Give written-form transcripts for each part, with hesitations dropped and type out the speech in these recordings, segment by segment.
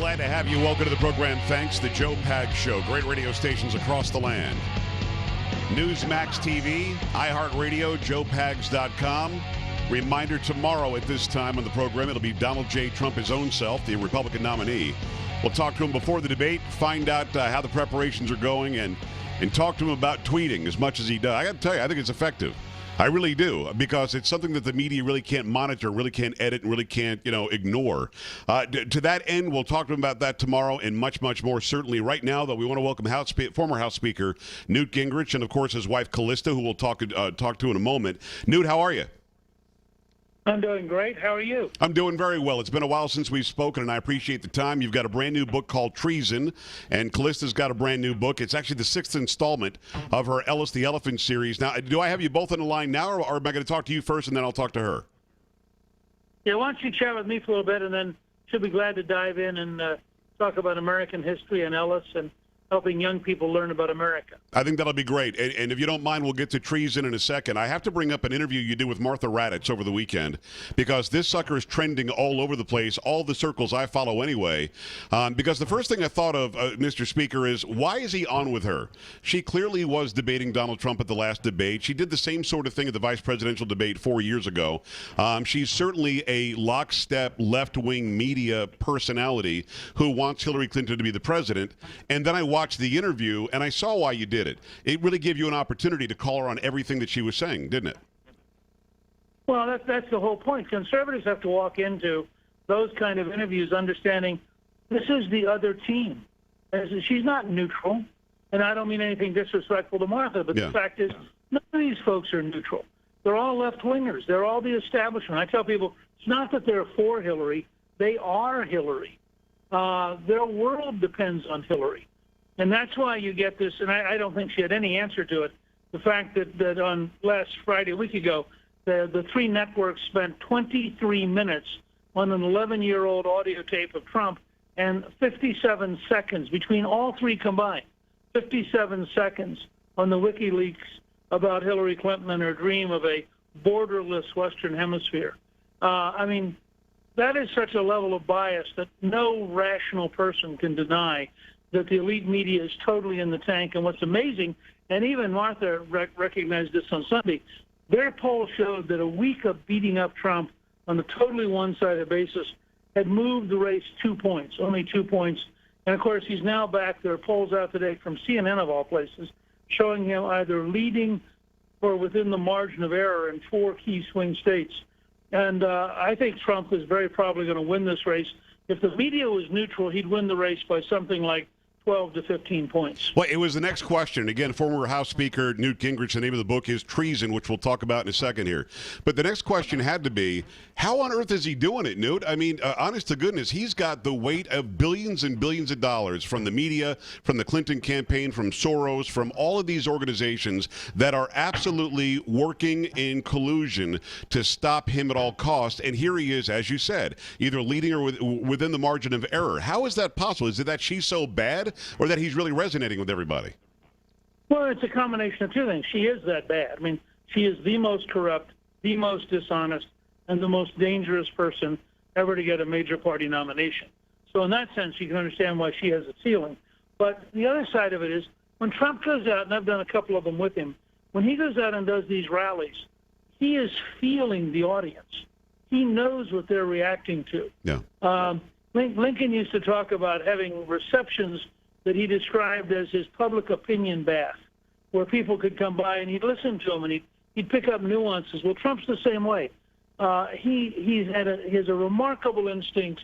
Glad to have you. Welcome to the program. Thanks. The Joe Pag Show. Great radio stations across the land. Newsmax TV, iHeartRadio, joepags.com. Reminder, tomorrow at this time on the program, it'll be Donald J. Trump, his own self, the Republican nominee. We'll talk to him before the debate, find out how the preparations are going, and talk to him about tweeting as much as he does. I got to tell you, I think it's effective. I really do, because it's something that the media really can't monitor, really can't edit, and really can't, ignore. To that end, we'll talk to him about that tomorrow and much, much more. Certainly, right now, though, we want to welcome former House Speaker Newt Gingrich and, of course, his wife Callista, who we'll talk to in a moment. Newt, how are you? I'm doing great. How are you? I'm doing very well. It's been a while since we've spoken, and I appreciate the time. You've got a brand new book called Treason, and Callista's got a brand new book. It's actually the 6th installment of her Ellis the Elephant series. Now, do I have you both on the line now, or am I going to talk to you first, and then I'll talk to her? Yeah, why don't you chat with me for a little bit, and then she'll be glad to dive in and talk about American history and Ellis and helping young people learn about America. I think that'll be great. And if you don't mind, we'll get to treason in a second. I have to bring up an interview you did with Martha Raddatz over the weekend, because this sucker is trending all over the place, all the circles I follow anyway. Because the first thing I thought of, Mr. Speaker, is why is he on with her? She clearly was debating Donald Trump at the last debate. She did the same sort of thing at the vice presidential debate 4 years ago. She's certainly a lockstep left-wing media personality who wants Hillary Clinton to be the president. And then I watched the interview, and I saw why you did it. It really gave you an opportunity to call her on everything that she was saying, didn't it? Well, that's the whole point. Conservatives have to walk into those kind of interviews understanding this is the other team. She's not neutral, and I don't mean anything disrespectful to Martha, but the fact is none of these folks are neutral. They're all left-wingers. They're all the establishment. I tell people it's not that they're for Hillary. They are Hillary. Their world depends on Hillary. And that's why you get this, and I don't think she had any answer to it, the fact that on last Friday, a week ago, the three networks spent 23 minutes on an 11-year-old audio tape of Trump and 57 seconds, between all three combined, 57 seconds on the WikiLeaks about Hillary Clinton and her dream of a borderless Western Hemisphere. I mean, that is such a level of bias that no rational person can deny that the elite media is totally in the tank. And what's amazing, and even Martha recognized this on Sunday, their poll showed that a week of beating up Trump on a totally one-sided basis had moved the race 2 points, only 2 points. And, of course, he's now back. There are polls out today from CNN, of all places, showing him either leading or within the margin of error in 4 key swing states. And I think Trump is very probably going to win this race. If the media was neutral, he'd win the race by something like 12 to 15 points. Well, it was the next question. Again, former House Speaker Newt Gingrich, the name of the book is Treason, which we'll talk about in a second here. But the next question had to be, how on earth is he doing it, Newt? I mean, honest to goodness, he's got the weight of billions and billions of dollars from the media, from the Clinton campaign, from Soros, from all of these organizations that are absolutely working in collusion to stop him at all costs. And here he is, as you said, either leading or within the margin of error. How is that possible? Is it that she's so bad, or that he's really resonating with everybody? Well, it's a combination of two things. She is that bad. I mean, she is the most corrupt, the most dishonest, and the most dangerous person ever to get a major party nomination. So in that sense, you can understand why she has a ceiling. But the other side of it is, when Trump goes out, and I've done a couple of them with him, when he goes out and does these rallies, he is feeling the audience. He knows what they're reacting to. Yeah. Lincoln used to talk about having receptions that he described as his public opinion bath, where people could come by and he'd listen to them and he'd pick up nuances. Well, Trump's the same way. He has a remarkable instinct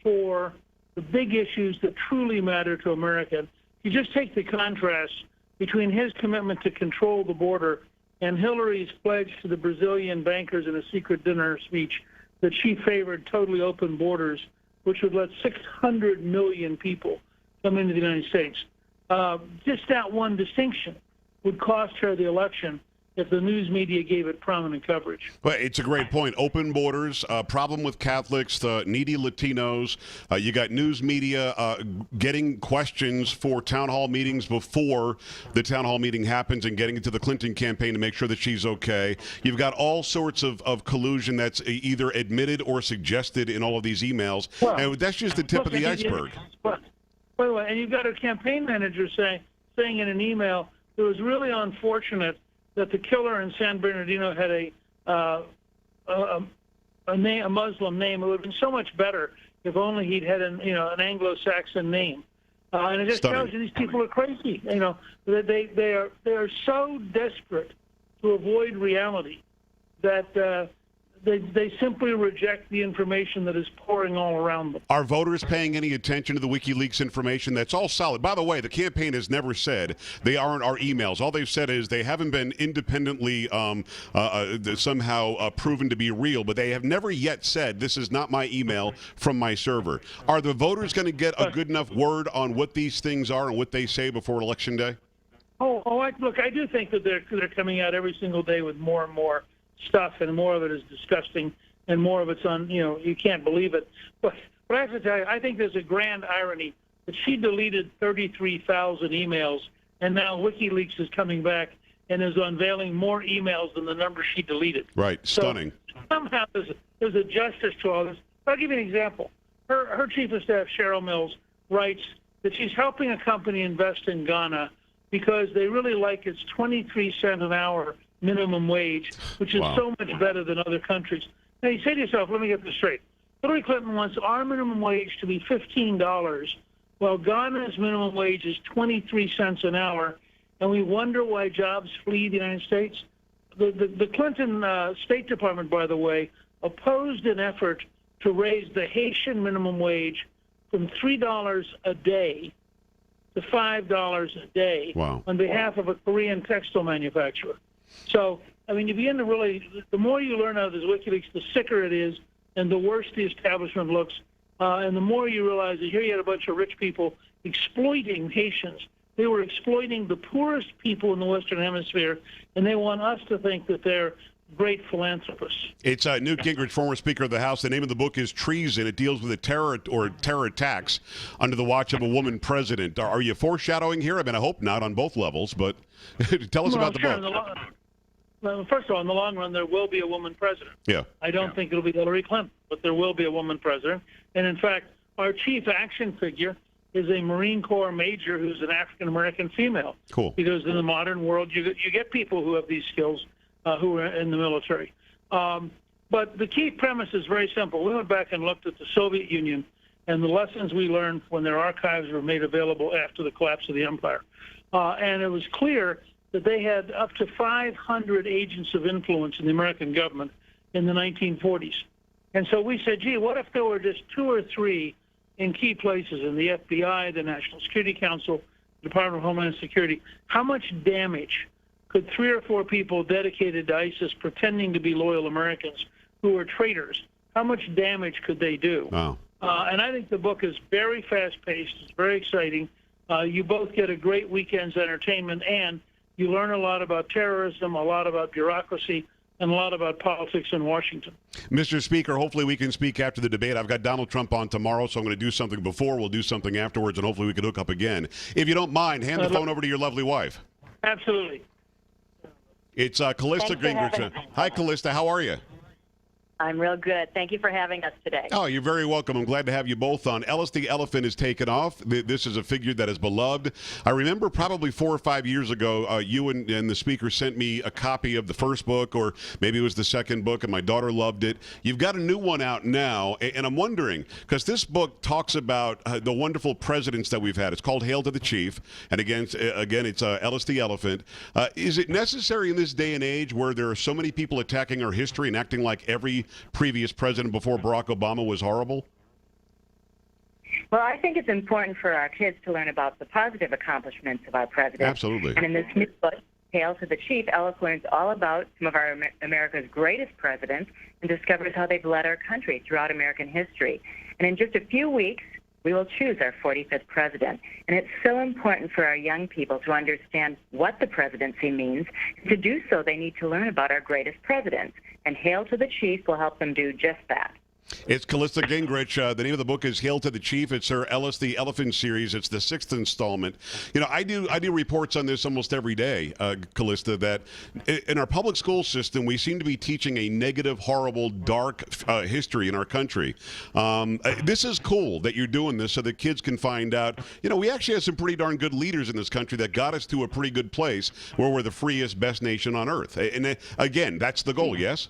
for the big issues that truly matter to America. You just take the contrast between his commitment to control the border and Hillary's pledge to the Brazilian bankers in a secret dinner speech that she favored totally open borders, which would let 600 million people come into the United States. Just that one distinction would cost her the election. if the news media gave it prominent coverage. Well, it's a great point. Open borders, problem with Catholics, the needy Latinos. You got news media getting questions for town hall meetings before the town hall meeting happens and getting into the Clinton campaign to make sure that she's okay. You've got all sorts of collusion that's either admitted or suggested in all of these emails. Well, and that's just the tip of the iceberg. And you've got a campaign manager saying in an email, it was really unfortunate that the killer in San Bernardino had a Muslim name. It would have been so much better if only he'd had an Anglo-Saxon name. And it just tells you these people are crazy. They are so desperate to avoid reality that they simply reject the information that is pouring all around them. Are voters paying any attention to the WikiLeaks information? That's all solid. By the way, the campaign has never said they aren't our emails. All they've said is they haven't been independently somehow proven to be real, but they have never yet said this is not my email from my server. Are the voters going to get a good enough word on what these things are and what they say before Election Day? Look, I do think that they're coming out every single day with more and more stuff, and more of it is disgusting, and more of it's you can't believe it. But I have to tell you, I think there's a grand irony that she deleted 33,000 emails, and now WikiLeaks is coming back and is unveiling more emails than the number she deleted. Right, stunning. So somehow there's a justice to all this. I'll give you an example. Her chief of staff, Cheryl Mills, writes that she's helping a company invest in Ghana because they really like its 23 cents an hour minimum wage, which is so much better than other countries. Now, you say to yourself, let me get this straight. Hillary Clinton wants our minimum wage to be $15, while Ghana's minimum wage is 23 cents an hour, and we wonder why jobs flee the United States. The Clinton State Department, by the way, opposed an effort to raise the Haitian minimum wage from $3 a day to $5 a day on behalf of a Korean textile manufacturer. So, I mean, you begin to really, the more you learn out of this WikiLeaks, the sicker it is, and the worse the establishment looks. And the more you realize that here you had a bunch of rich people exploiting Haitians. They were exploiting the poorest people in the Western Hemisphere, and they want us to think that they're great philanthropists. It's Newt Gingrich, former Speaker of the House. The name of the book is Treason. It deals with the terror attacks under the watch of a woman president. Are you foreshadowing here? I mean, I hope not on both levels, but tell us about the book. First of all, in the long run, there will be a woman president. Yeah. I don't think it'll be Hillary Clinton, but there will be a woman president. And in fact, our chief action figure is a Marine Corps major who's an African-American female. Cool. Because in the modern world, you get people who have these skills who are in the military. But the key premise is very simple. We went back and looked at the Soviet Union and the lessons we learned when their archives were made available after the collapse of the empire. And it was clear that they had up to 500 agents of influence in the American government in the 1940s. And so we said, gee, what if there were just 2 or 3 in key places in the FBI, the National Security Council, the Department of Homeland Security? How much damage could 3 or 4 people dedicated to ISIS pretending to be loyal Americans who are traitors, how much damage could they do? Wow. And I think the book is very fast-paced. It's very exciting. You both get a great weekend's entertainment, and you learn a lot about terrorism, a lot about bureaucracy, and a lot about politics in Washington. Mr. Speaker, hopefully we can speak after the debate. I've got Donald Trump on tomorrow, so I'm going to do something before. We'll do something afterwards, and hopefully we can hook up again. If you don't mind, hand the phone over to your lovely wife. Absolutely. It's Callista Gingrich. Hi, Callista. How are you? I'm real good. Thank you for having us today. Oh, you're very welcome. I'm glad to have you both on. Ellis the Elephant is taken off. This is a figure that is beloved. I remember probably 4 or 5 years ago, you and the speaker sent me a copy of the first book, or maybe it was the second book, and my daughter loved it. You've got a new one out now, and I'm wondering, because this book talks about the wonderful presidents that we've had. It's called Hail to the Chief, and again, it's Ellis the Elephant. Is it necessary in this day and age where there are so many people attacking our history and acting like every previous president before Barack Obama was horrible? Well, I think it's important for our kids to learn about the positive accomplishments of our president. Absolutely. And in this new book, Hail to the Chief, Ellis learns all about some of our America's greatest presidents and discovers how they've led our country throughout American history. And in just a few weeks, we will choose our 45th president. And it's so important for our young people to understand what the presidency means. To do so, they need to learn about our greatest presidents. And Hail to the Chief will help them do just that. It's Callista Gingrich. The name of the book is Hail to the Chief. It's her Ellis the Elephant series. It's the 6th installment. You know, I do reports on this almost every day, Callista, that in our public school system, we seem to be teaching a negative, horrible, dark history in our country. This is cool that you're doing this so that kids can find out, you know, we actually have some pretty darn good leaders in this country that got us to a pretty good place where we're the freest, best nation on earth. And again, that's the goal, yes?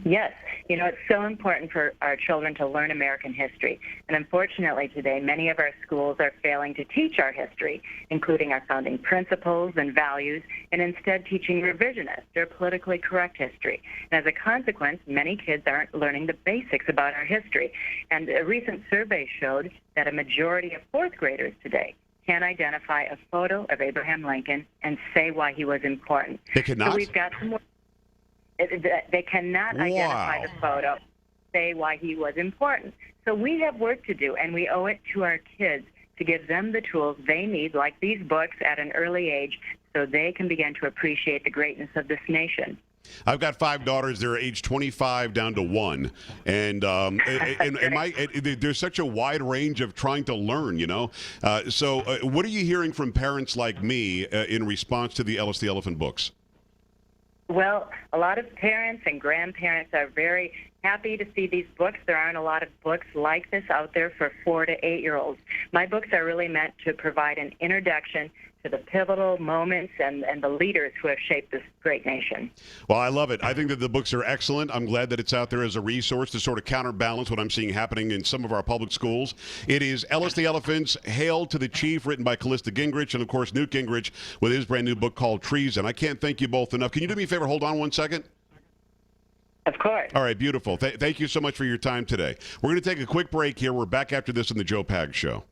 Yes. You know, it's so important for our children to learn American history. And unfortunately today, many of our schools are failing to teach our history, including our founding principles and values, and instead teaching revisionist or politically correct history. And as a consequence, many kids aren't learning the basics about our history. And a recent survey showed that a majority of fourth graders today can identify a photo of Abraham Lincoln and say why he was important. They cannot? So we've got some more. They cannot identify the photo, say why he was important. So we have work to do, and we owe it to our kids to give them the tools they need, like these books, at an early age, so they can begin to appreciate the greatness of this nation. I've got 5 daughters. They're age 25 down to 1, and there's such a wide range of trying to learn. You know, so what are you hearing from parents like me in response to the Ellis the Elephant books? Well, a lot of parents and grandparents are very happy to see these books. There aren't a lot of books like this out there for 4 to 8-year-olds. My books are really meant to provide an introduction to the pivotal moments and the leaders who have shaped this great nation. Well, I love it. I think that the books are excellent. I'm glad that it's out there as a resource to sort of counterbalance what I'm seeing happening in some of our public schools. It is Ellis the Elephant's Hail to the Chief, written by Callista Gingrich, and, of course, Newt Gingrich with his brand new book called Treason. I can't thank you both enough. Can you do me a favor? Hold on one second. Of course. All right, beautiful. Thank you so much for your time today. We're going to take a quick break here. We're back after this on the Joe Pags Show.